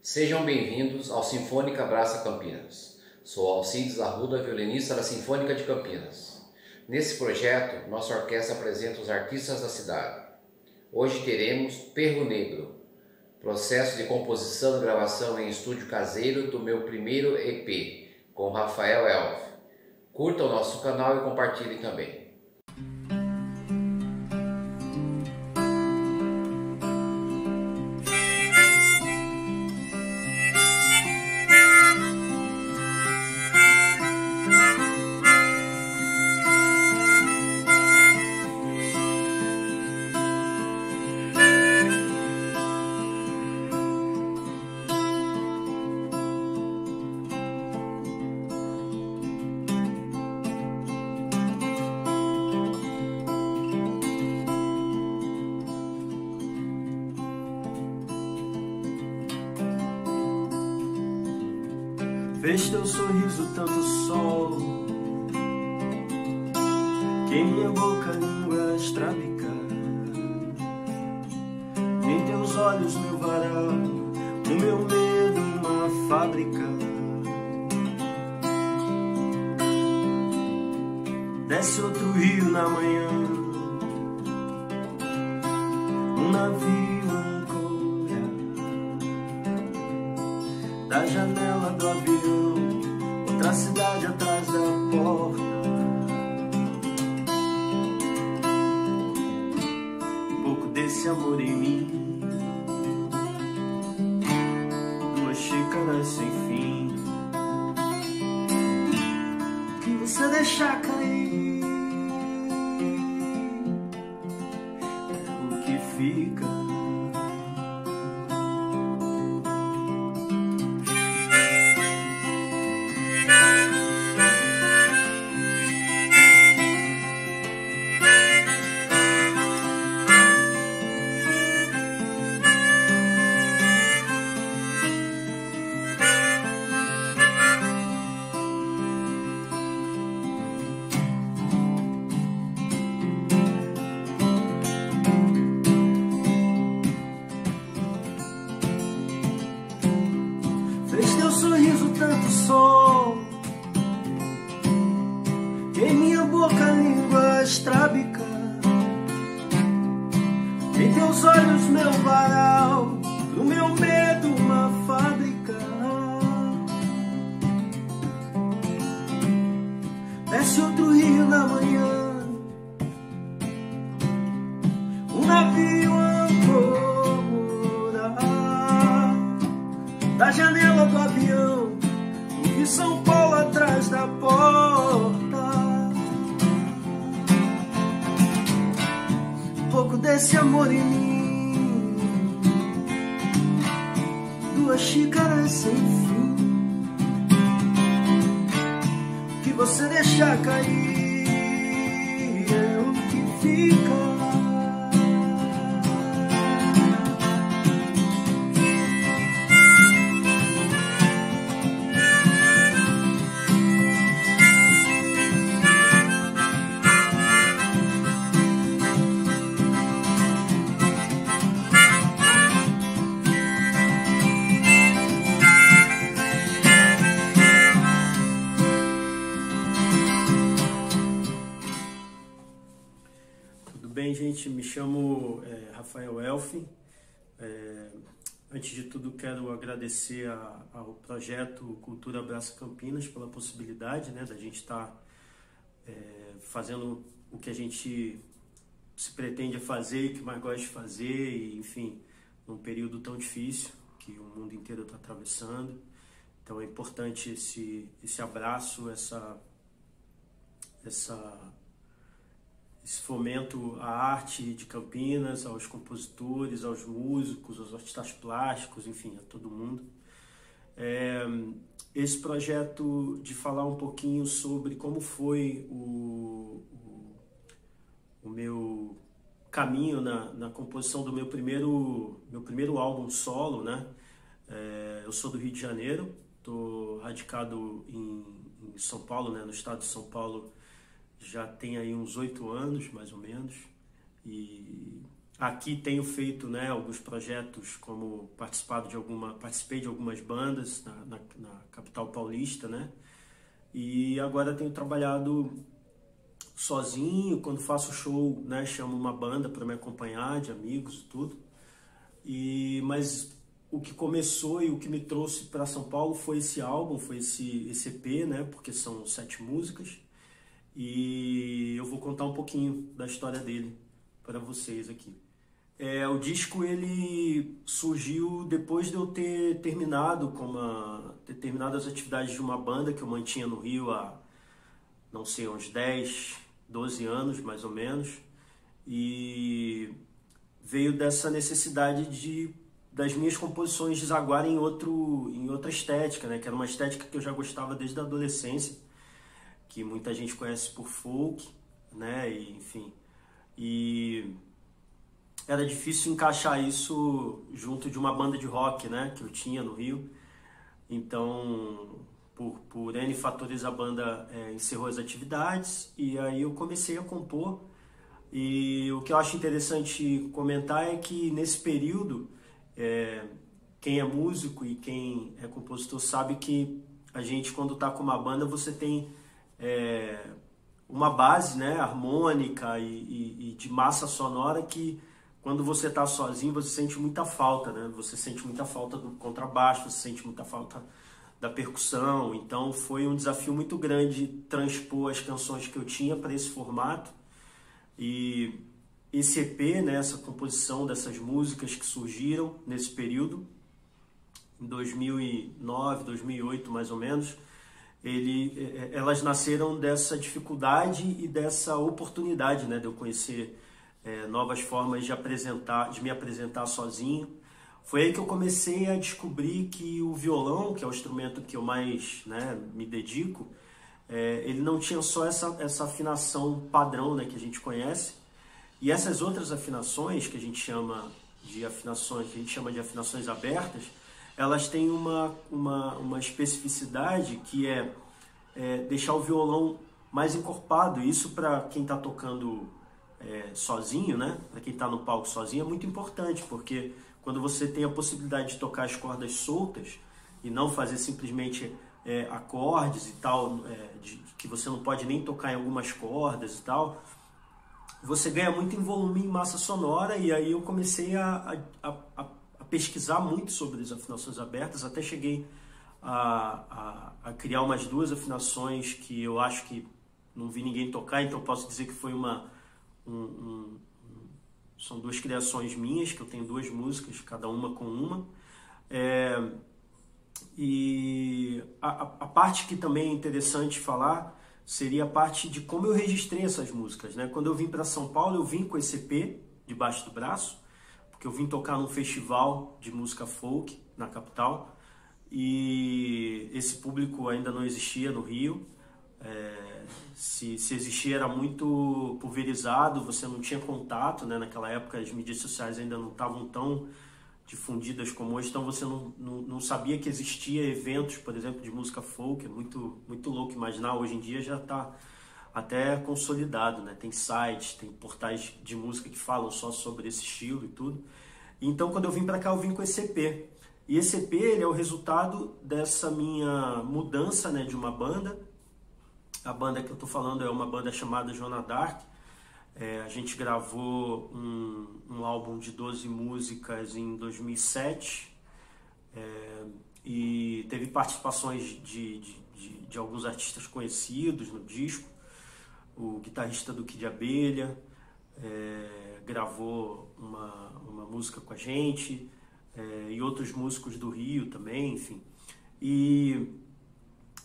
Sejam bem-vindos ao Sinfônica Braça Campinas. Sou Alcides Arruda, violinista da Sinfônica de Campinas. Nesse projeto, nossa orquestra apresenta os artistas da cidade. Hoje teremos Perro Negro, processo de composição e gravação em estúdio caseiro do meu primeiro EP, com Rafael Elf. Curta o nosso canal e compartilhe também. Fez teu sorriso tanto sol, que em minha boca a língua estrábica, em teus olhos meu varal, o meu medo uma fábrica. Desce outro rio na manhã, um navio ancora da janela do avião, outra cidade atrás da porta. Um pouco desse amor em mim, duas xícaras sem fim, que você deixar cair é o que fica. Fez teu sorriso tanto sol, que em minha boca a língua estrábica, em teus olhos meu varal, no meu medo uma fábrica. Desce outro rio na manhã, um navio ancora da janela do avião, vi São Paulo atrás da porta. Um pouco desse amor em mim, duas xícaras sem fim, que você deixar cair é o que fica. Bem, gente, me chamo Rafael Elf. Antes de tudo, quero agradecer ao projeto Cultura Braça Campinas pela possibilidade, né, da gente estar fazendo o que a gente se pretende fazer e que mais gosta de fazer, e, enfim, num período tão difícil que o mundo inteiro está atravessando. Então é importante esse abraço, esse fomento à arte de Campinas, aos compositores, aos músicos, aos artistas plásticos, enfim, a todo mundo. Esse projeto de falar um pouquinho sobre como foi o meu caminho na composição do meu primeiro álbum solo, né? Eu sou do Rio de Janeiro, estou radicado em São Paulo, né? No estado de São Paulo, já tem aí uns 8 anos, mais ou menos, e Aqui tenho feito, né, alguns projetos, como participei de algumas bandas na capital paulista, né? E agora tenho trabalhado sozinho. Quando faço show, né, chamo uma banda para me acompanhar, de amigos e tudo. Mas o que começou e o que me trouxe para São Paulo foi esse álbum, foi esse EP, né? Porque são 7 músicas. E eu vou contar um pouquinho da história dele para vocês aqui. O disco ele surgiu depois de eu ter terminado as atividades de uma banda que eu mantinha no Rio há, não sei, uns 10, 12 anos mais ou menos, e veio dessa necessidade das minhas composições desaguarem em outra estética, né? Que era uma estética que eu já gostava desde a adolescência, que muita gente conhece por folk, né? E era difícil encaixar isso junto de uma banda de rock, né, que eu tinha no Rio. Então, por N fatores, a banda encerrou as atividades e aí eu comecei a compor. E o que eu acho interessante comentar é que nesse período, quem é músico e quem é compositor sabe que a gente, quando está com uma banda, você tem uma base, né, harmônica e de massa sonora que, quando você está sozinho, você sente muita falta, né? Você sente muita falta do contrabaixo, você sente muita falta da percussão. Então foi um desafio muito grande transpor as canções que eu tinha para esse formato. E esse EP, né, essa composição dessas músicas que surgiram nesse período, em 2009, 2008 mais ou menos, elas nasceram dessa dificuldade e dessa oportunidade, né, de eu conhecer novas formas de me apresentar sozinho. Foi aí que eu comecei a descobrir que o violão, que é o instrumento que eu mais, né, me dedico, ele não tinha só essa afinação padrão, né, que a gente conhece, e essas outras afinações que a gente chama de afinações abertas, elas têm uma especificidade que é deixar o violão mais encorpado. Isso, para quem está tocando sozinho, né? Para quem está no palco sozinho, é muito importante, porque quando você tem a possibilidade de tocar as cordas soltas e não fazer simplesmente acordes e tal, que você não pode nem tocar em algumas cordas e tal, você ganha muito em volume e em massa sonora. E aí eu comecei a pesquisar muito sobre as afinações abertas, até cheguei a criar umas 2 afinações que eu acho que não vi ninguém tocar, então posso dizer que foi são 2 criações minhas, que eu tenho 2 músicas, cada uma com uma. E a parte que também é interessante falar seria a parte de como eu registrei essas músicas, né? Quando eu vim para São Paulo, eu vim com esse EP debaixo do braço, porque eu vim tocar num festival de música folk na capital, e esse público ainda não existia no Rio. Se existia, era muito pulverizado, você não tinha contato, né? Naquela época as mídias sociais ainda não estavam tão difundidas como hoje, então você não sabia que existia eventos, por exemplo, de música folk. É muito, muito louco imaginar. Hoje em dia já está até consolidado, né? Tem sites, tem portais de música que falam só sobre esse estilo e tudo. Então, quando eu vim para cá, eu vim com esse EP. E esse EP, ele é o resultado dessa minha mudança, né, de uma banda. A banda que eu estou falando é uma banda chamada Joana Dark. A gente gravou um álbum de 12 músicas em 2007, e teve participações de alguns artistas conhecidos no disco. O guitarrista do Kid Abelha gravou uma música com a gente, e outros músicos do Rio também, enfim. E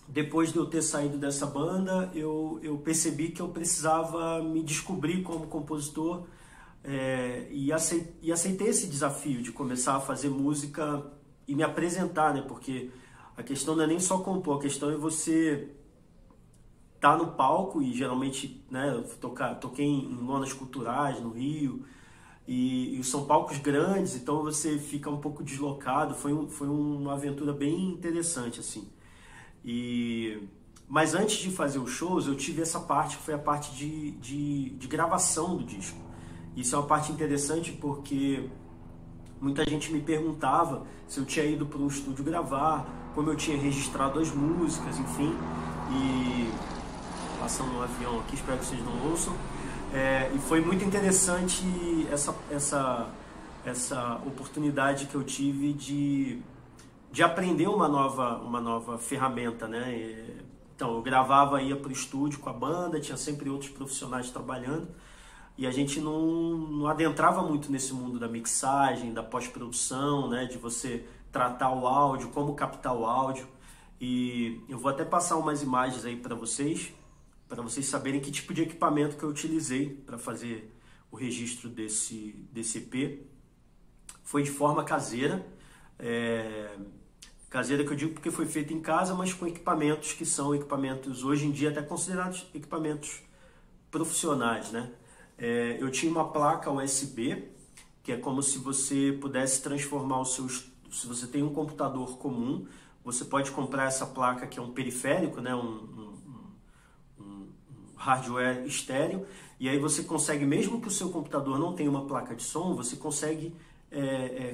depois de eu ter saído dessa banda, eu percebi que eu precisava me descobrir como compositor, e aceitei esse desafio de começar a fazer música e me apresentar, né? Porque a questão não é nem só compor, a questão é você estar no palco. E geralmente, né, eu toquei em lonas culturais no Rio, e são palcos grandes, então você fica um pouco deslocado. Foi uma aventura bem interessante, assim. Mas antes de fazer os shows, eu tive essa parte, que foi a parte de gravação do disco. Isso é uma parte interessante porque muita gente me perguntava se eu tinha ido para um estúdio gravar, como eu tinha registrado as músicas, enfim. E passando um avião aqui, espero que vocês não ouçam. E foi muito interessante essa oportunidade que eu tive de aprender uma nova ferramenta, né? Então, eu gravava, ia para o estúdio com a banda, tinha sempre outros profissionais trabalhando, e a gente não adentrava muito nesse mundo da mixagem, da pós-produção, né? De você tratar o áudio, como captar o áudio. E eu vou até passar umas imagens aí para vocês saberem que tipo de equipamento que eu utilizei para fazer o registro desse EP. Foi de forma caseira, caseira que eu digo porque foi feita em casa, mas com equipamentos que são equipamentos hoje em dia até considerados equipamentos profissionais, né? Eu tinha uma placa USB, que é como se você pudesse transformar os seus... Se você tem um computador comum, você pode comprar essa placa que é um periférico, né? um hardware estéreo, e aí você consegue, mesmo que o seu computador não tenha uma placa de som, você consegue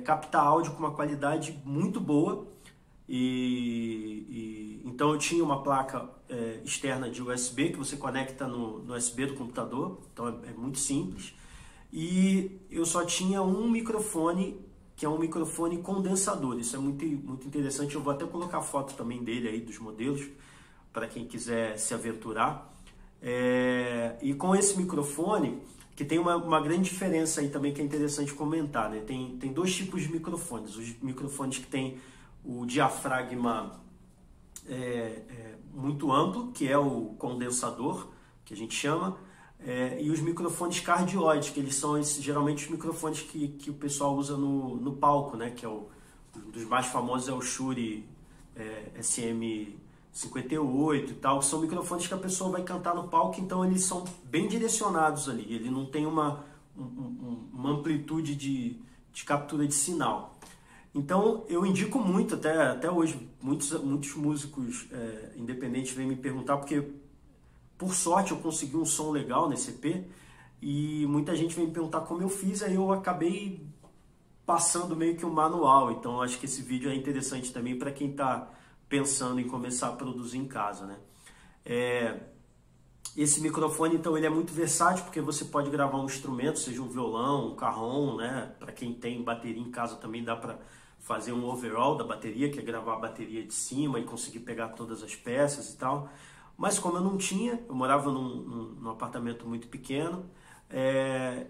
captar áudio com uma qualidade muito boa. Então eu tinha uma placa externa de USB que você conecta no USB do computador, então é muito simples. E eu só tinha um microfone, que é um microfone condensador. Isso é muito interessante, eu vou até colocar foto também dele aí, dos modelos, para quem quiser se aventurar. E com esse microfone, que tem uma grande diferença aí também que é interessante comentar, né? Tem dois tipos de microfones. Os microfones que tem o diafragma muito amplo, que é o condensador, que a gente chama, e os microfones cardioides, que eles são geralmente os microfones que o pessoal usa no palco, né? Que um dos mais famosos é o Shure SM58 e tal, que são microfones que a pessoa vai cantar no palco, então eles são bem direcionados ali, ele não tem uma amplitude de captura de sinal. Então eu indico muito, até hoje, muitos músicos independentes vêm me perguntar, porque por sorte eu consegui um som legal nesse EP, e muita gente vem me perguntar como eu fiz, aí eu acabei passando meio que um manual. Então acho que esse vídeo é interessante também para quem está pensando em começar a produzir em casa, né? Esse microfone, então, ele é muito versátil, porque você pode gravar um instrumento, seja um violão, um carrom, né? Para quem tem bateria em casa também dá para fazer um overall da bateria, que é gravar a bateria de cima e conseguir pegar todas as peças e tal. Mas como eu não tinha, eu morava num apartamento muito pequeno,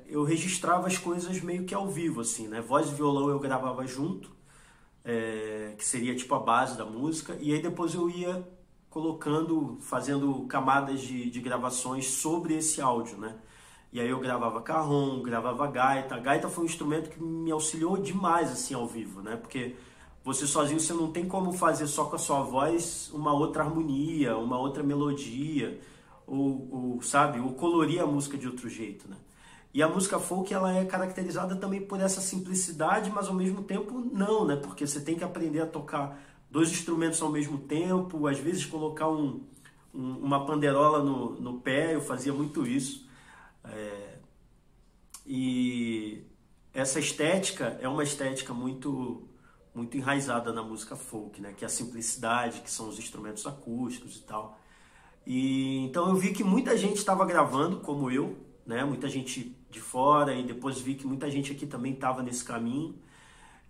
eu registrava as coisas meio que ao vivo, assim, né? Voz e violão eu gravava junto, que seria tipo a base da música, e aí depois eu ia fazendo camadas de gravações sobre esse áudio, né? E aí eu gravava carrom, gravava gaita. A gaita foi um instrumento que me auxiliou demais, assim, ao vivo, né? Porque você sozinho, você não tem como fazer só com a sua voz uma outra harmonia, uma outra melodia, sabe? Ou colorir a música de outro jeito, né? E a música folk, ela é caracterizada também por essa simplicidade, mas ao mesmo tempo não, né? Porque você tem que aprender a tocar dois instrumentos ao mesmo tempo, às vezes colocar uma panderola no pé, eu fazia muito isso. E essa estética é uma estética muito enraizada na música folk, né? Que é a simplicidade, que são os instrumentos acústicos e tal. E então eu vi que muita gente estava gravando, como eu, né? Muita gente de fora, e depois vi que muita gente aqui também estava nesse caminho.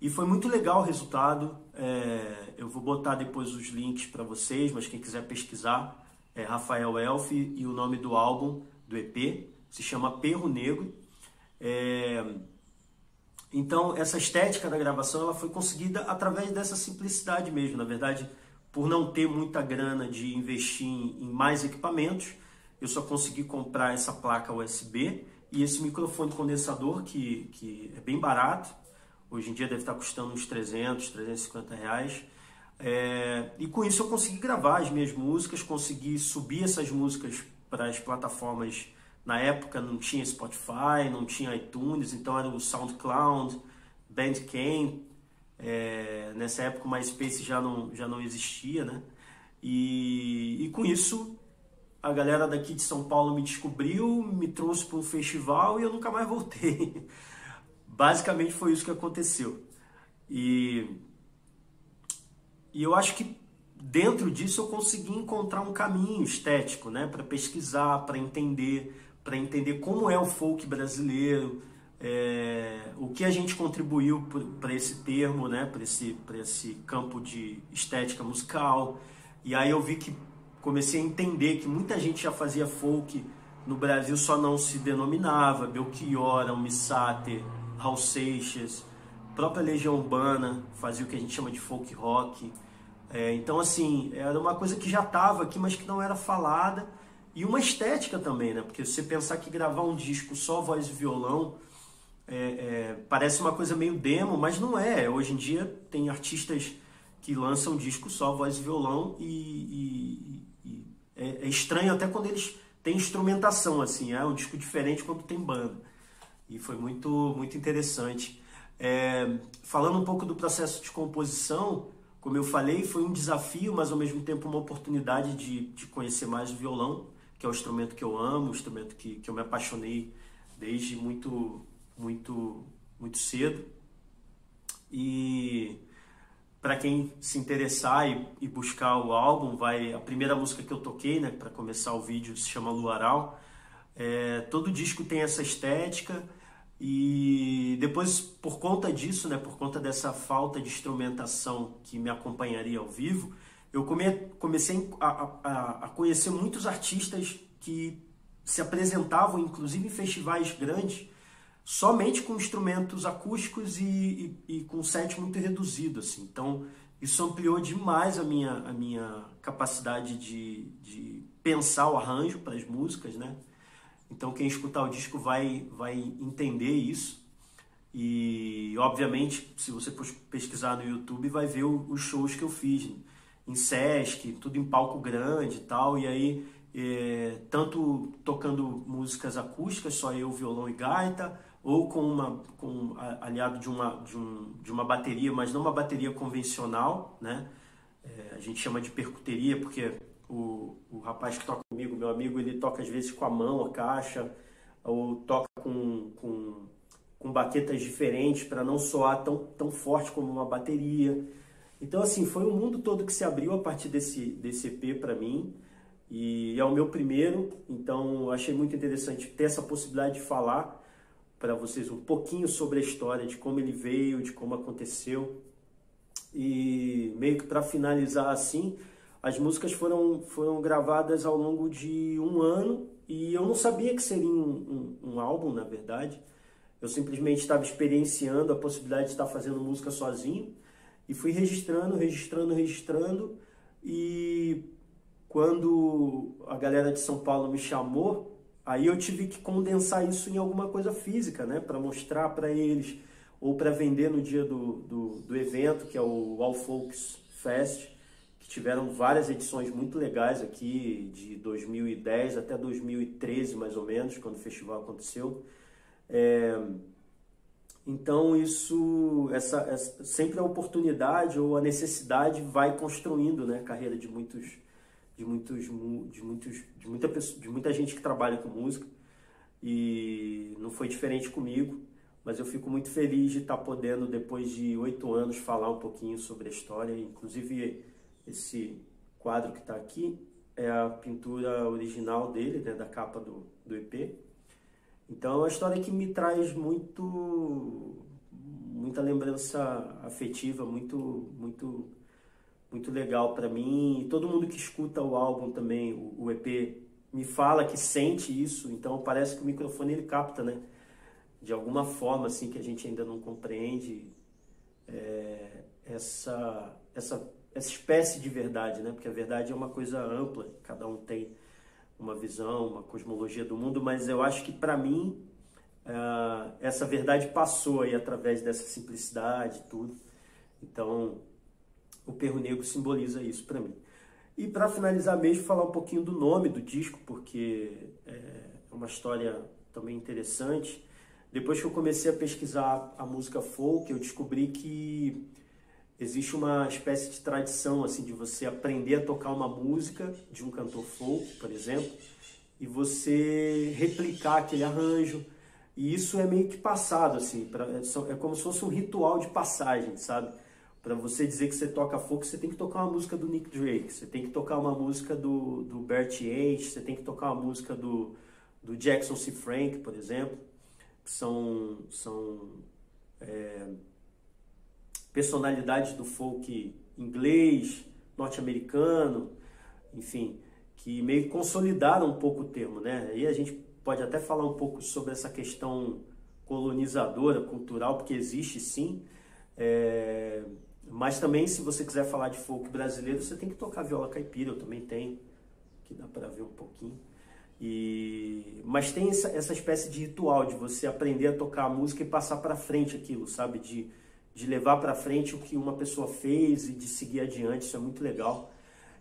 E foi muito legal o resultado. Eu vou botar depois os links para vocês, mas quem quiser pesquisar é Rafael Elf, e o nome do álbum, do EP, se chama Perro Negro. Então essa estética da gravação, ela foi conseguida através dessa simplicidade mesmo. Na verdade, por não ter muita grana de investir em mais equipamentos, eu só consegui comprar essa placa USB e esse microfone condensador, que é bem barato. Hoje em dia deve estar custando uns 300, 350 reais. E com isso eu consegui gravar as minhas músicas, consegui subir essas músicas para as plataformas. Na época não tinha Spotify, não tinha iTunes, então era o SoundCloud, Bandcamp. Nessa época o MySpace já não existia, né? E com isso a galera daqui de São Paulo me descobriu, me trouxe para um festival e eu nunca mais voltei. Basicamente foi isso que aconteceu. E eu acho que dentro disso eu consegui encontrar um caminho estético, né, para pesquisar, para entender como é o folk brasileiro, o que a gente contribuiu para esse termo, né, para esse campo de estética musical. E aí eu vi que comecei a entender que muita gente já fazia folk no Brasil, só não se denominava. Belchior, Almir Sater, Raul Seixas, própria Legião Urbana fazia o que a gente chama de folk rock. Então, assim, era uma coisa que já estava aqui, mas que não era falada. E uma estética também, né? Porque se você pensar que gravar um disco só voz e violão parece uma coisa meio demo, mas não é. Hoje em dia tem artistas que lançam disco só voz e violão e é estranho até quando eles têm instrumentação, assim. É um disco diferente quando tem banda. E foi muito, muito interessante. Falando um pouco do processo de composição, como eu falei, foi um desafio, mas ao mesmo tempo uma oportunidade de conhecer mais o violão, que é o instrumento que eu amo, o instrumento que eu me apaixonei desde muito, muito, muito cedo. E para quem se interessar e buscar o álbum, a primeira música que eu toquei, né, para começar o vídeo, se chama Luaral. Todo disco tem essa estética. E depois, por conta disso, né, por conta dessa falta de instrumentação que me acompanharia ao vivo, eu comecei a conhecer muitos artistas que se apresentavam, inclusive em festivais grandes, somente com instrumentos acústicos e com set muito reduzido, assim. Então, isso ampliou demais a minha capacidade de pensar o arranjo para as músicas, né? Então quem escutar o disco vai entender isso. E obviamente, se você pesquisar no YouTube, vai ver os shows que eu fiz em Sesc, tudo em palco grande e tal. E aí, tanto tocando músicas acústicas, só eu, violão e gaita, ou aliado de uma bateria, mas não uma bateria convencional, né? A gente chama de percuteria, porque o rapaz que toca comigo, meu amigo, ele toca às vezes com a mão a caixa, ou toca com baquetas diferentes para não soar tão forte como uma bateria. Então, assim, foi o mundo todo que se abriu a partir desse EP para mim, e é o meu primeiro, então eu achei muito interessante ter essa possibilidade de falar para vocês um pouquinho sobre a história, de como ele veio, de como aconteceu. E meio que para finalizar assim, as músicas foram gravadas ao longo de um ano e eu não sabia que seria um álbum, na verdade. Eu simplesmente estava experienciando a possibilidade de estar fazendo música sozinho e fui registrando. E quando a galera de São Paulo me chamou, aí eu tive que condensar isso em alguma coisa física, né, para mostrar para eles ou para vender no dia do evento, que é o All Folks Fest, que tiveram várias edições muito legais aqui, de 2010 até 2013, mais ou menos, quando o festival aconteceu. Então isso, sempre a oportunidade ou a necessidade vai construindo, né, a carreira de muita gente que trabalha com música, e não foi diferente comigo. Mas eu fico muito feliz de estar podendo, depois de 8 anos, falar um pouquinho sobre a história. Inclusive, esse quadro que está aqui é a pintura original dele, né, da capa do EP. Então, é uma história que me traz muita lembrança afetiva, muito legal para mim. E todo mundo que escuta o álbum também, o EP, me fala que sente isso. Então, parece que o microfone ele capta, né? De alguma forma, assim, que a gente ainda não compreende essa espécie de verdade, né? Porque a verdade é uma coisa ampla, cada um tem uma visão, uma cosmologia do mundo, mas eu acho que, para mim, essa verdade passou aí através dessa simplicidade e tudo. Então, o Perro Negro simboliza isso para mim. E para finalizar mesmo, falar um pouquinho do nome do disco, porque é uma história também interessante. Depois que eu comecei a pesquisar a música folk, eu descobri que existe uma espécie de tradição assim de você aprender a tocar uma música de um cantor folk, por exemplo, e você replicar aquele arranjo. E isso é meio que passado, assim, é como se fosse um ritual de passagem, sabe? Para você dizer que você toca folk, você tem que tocar uma música do Nick Drake, você tem que tocar uma música do Bert H, você tem que tocar uma música do Jackson C. Frank, por exemplo, que são personalidades do folk inglês, norte-americano, enfim, que meio que consolidaram um pouco o termo, né? Aí a gente pode até falar um pouco sobre essa questão colonizadora, cultural, porque existe sim, mas também se você quiser falar de folk brasileiro, você tem que tocar viola caipira, eu também tenho, que dá para ver um pouquinho. Mas tem essa espécie de ritual de você aprender a tocar a música e passar para frente aquilo, sabe? De levar para frente o que uma pessoa fez e de seguir adiante, isso é muito legal.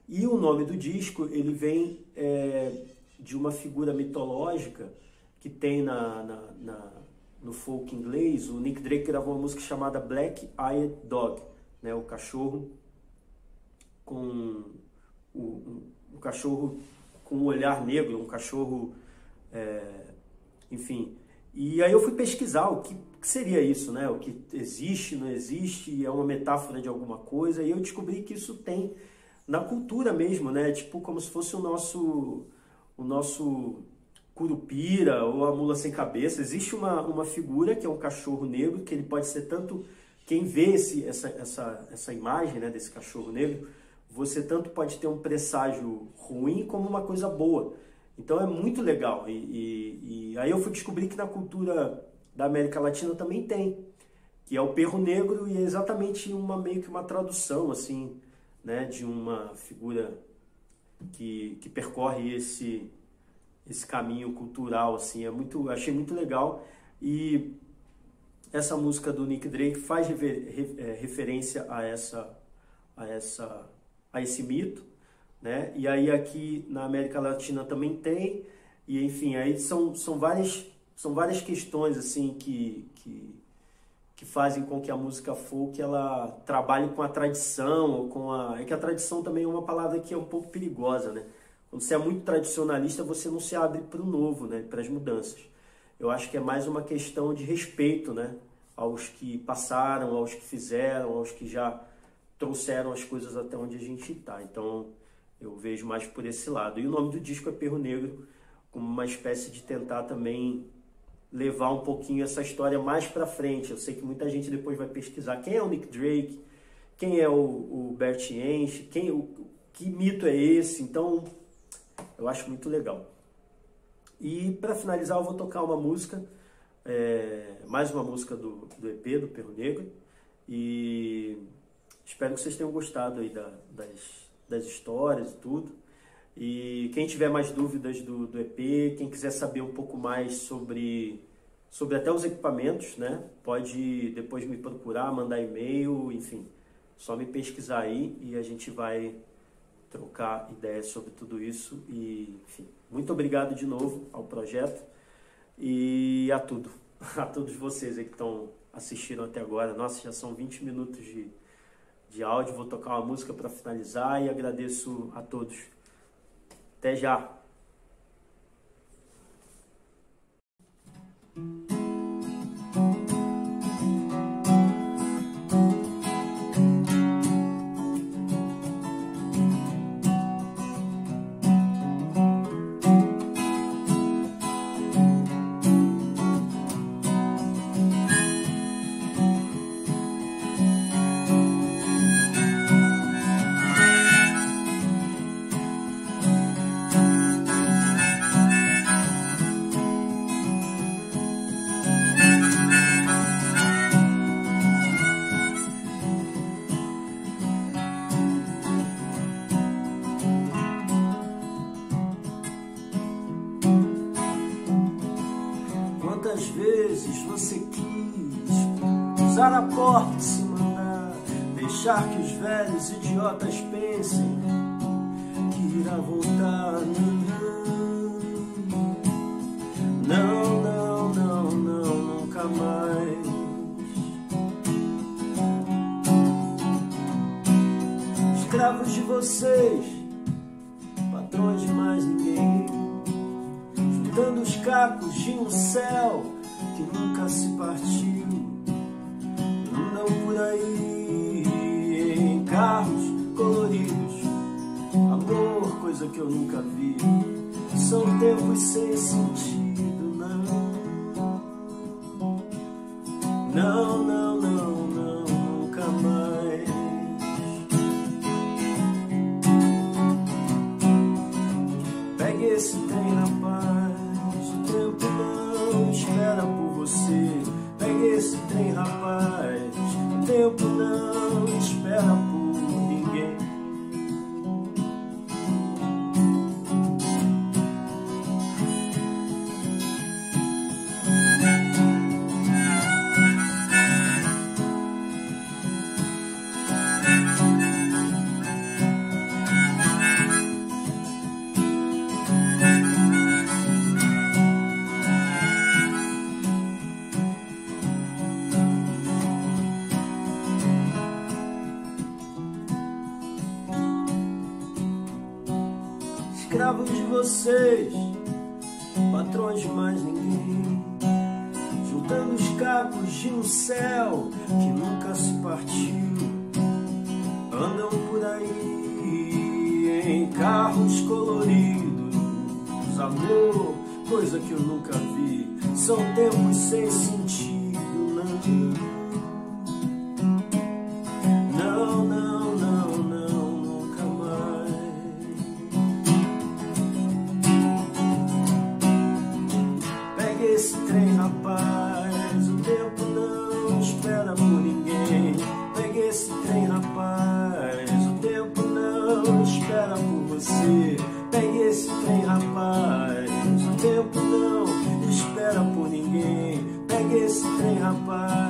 E o nome do disco, ele vem de uma figura mitológica que tem no folk inglês. O Nick Drake gravou uma música chamada Black Eyed Dog, né? O cachorro com um cachorro com um olhar negro, um cachorro, enfim. E aí eu fui pesquisar o que seria isso, né? O que existe, não existe, é uma metáfora de alguma coisa, e eu descobri que isso tem na cultura mesmo, né? Tipo como se fosse o nosso curupira ou a mula sem cabeça. Existe uma figura que é um cachorro negro, que ele pode ser tanto... Quem vê essa imagem, né, desse cachorro negro, você tanto pode ter um presságio ruim como uma coisa boa. Então é muito legal. E aí eu fui descobrir que na cultura da América Latina também tem, que é o perro negro, e é exatamente meio que uma tradução, assim, né, de uma figura que percorre esse caminho cultural, assim, achei muito legal. E essa música do Nick Drake faz referência a esse mito, né? E aí aqui na América Latina também tem, e enfim, aí são várias questões assim que fazem com que a música folk ela trabalhe com a tradição, é que a tradição também é uma palavra que é um pouco perigosa, né? Quando você é muito tradicionalista, você não se abre para o novo, né? Para as mudanças. Eu acho que é mais uma questão de respeito, né? Aos que passaram, aos que fizeram, aos que já trouxeram as coisas até onde a gente está. Então eu vejo mais por esse lado. E o nome do disco é Perro Negro, como uma espécie de tentar também levar um pouquinho essa história mais para frente. Eu sei que muita gente depois vai pesquisar quem é o Nick Drake, quem é o Bert Jansch, que mito é esse. Então eu acho muito legal. E para finalizar eu vou tocar uma música, mais uma música do EP, do Perro Negro, e espero que vocês tenham gostado aí das histórias e tudo. E quem tiver mais dúvidas do EP, quem quiser saber um pouco mais sobre até os equipamentos, né? Pode depois me procurar, mandar e-mail, enfim, só me pesquisar aí e a gente vai trocar ideias sobre tudo isso. E, enfim, muito obrigado de novo ao projeto e a todos vocês aí que assistiram até agora. Nossa, já são 20 minutos de áudio. Vou tocar uma música para finalizar e agradeço a todos. Até já! Quantas vezes você quis usar a porta e se mandar, deixar que os velhos idiotas pensem que irá voltar? Não, não, não, não, nunca mais. vocês, patrões de mais ninguém, juntando os cacos de um céu que nunca se partiu, andam por aí em carros coloridos. Amor, coisa que eu nunca vi, são tempos sem sentido, não. Não, não, não, não, nunca mais. Pegue esse trem, rapaz, o tempo não espera por você. Pegue esse trem, rapaz, o tempo não espera por ninguém. Escravos de vocês, patrões de mais ninguém, juntando os cacos de um céu que nunca se partiu, andam por aí em carros coloridos. Amor, coisa que eu nunca vi, são tempos sem sentido, não. Não, não, não, não, nunca mais. Pegue esse trem, rapaz, o tempo não espera por ninguém. Pegue esse trem, rapaz, o tempo não espera por você. Pegue esse trem, rapaz, o tempo não espera por ninguém. Pegue esse trem, rapaz.